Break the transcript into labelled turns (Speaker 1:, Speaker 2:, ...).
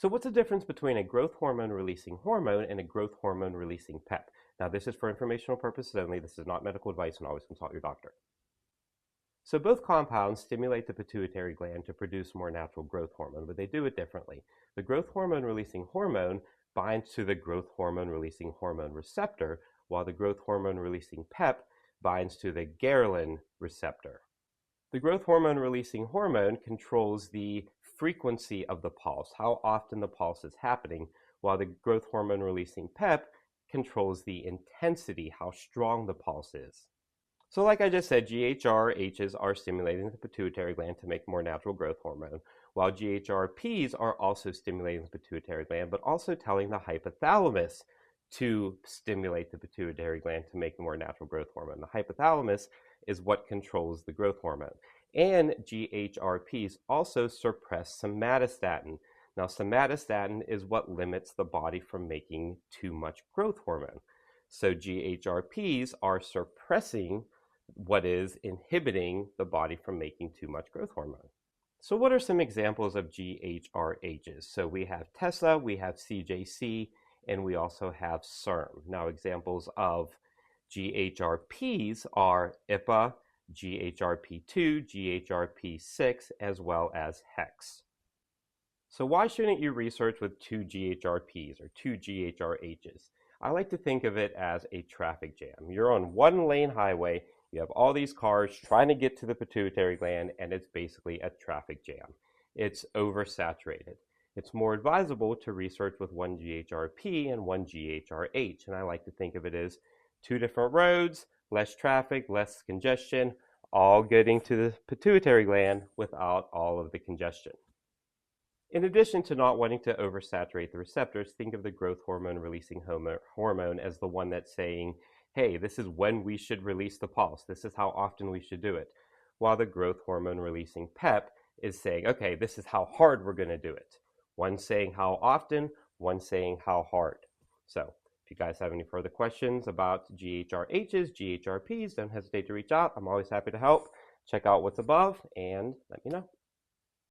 Speaker 1: So what's the difference between a growth hormone releasing hormone and a growth hormone releasing PEP? Now this is for informational purposes only. This is not medical advice, and always consult your doctor. So both compounds stimulate the pituitary gland to produce more natural growth hormone, but they do it differently. The growth hormone releasing hormone binds to the growth hormone releasing hormone receptor, while the growth hormone releasing PEP binds to the ghrelin receptor. The growth hormone releasing hormone controls the frequency of the pulse, how often the pulse is happening, while the growth hormone releasing PEP controls the intensity, how strong the pulse is. So like I just said, GHRHs are stimulating the pituitary gland to make more natural growth hormone, while GHRPs are also stimulating the pituitary gland, but also telling the hypothalamus to stimulate the pituitary gland to make more natural growth hormone. The hypothalamus is what controls the growth hormone. And GHRPs also suppress somatostatin. Now, somatostatin is what limits the body from making too much growth hormone. So GHRPs are suppressing what is inhibiting the body from making too much growth hormone. So what are some examples of GHRHs? So we have TESA, we have CJC, and we also have SERM. Now examples of GHRPs are IPA, GHRP2, GHRP6, as well as HEX. So why shouldn't you research with two GHRPs or two GHRHs? I like to think of it as a traffic jam. You're on one lane highway, you have all these cars trying to get to the pituitary gland, and it's basically a traffic jam. It's oversaturated. It's more advisable to research with one GHRP and one GHRH, and I like to think of it as two different roads, less traffic, less congestion, all getting to the pituitary gland without all of the congestion. In addition to not wanting to oversaturate the receptors, think of the growth hormone releasing hormone as the one that's saying, hey, this is when we should release the pulse. This is how often we should do it. While the growth hormone releasing PEP is saying, okay, this is how hard we're going to do it. One saying how often, one saying how hard. So if you guys have any further questions about GHRHs, GHRPs, don't hesitate to reach out. I'm always happy to help. Check out what's above and let me know.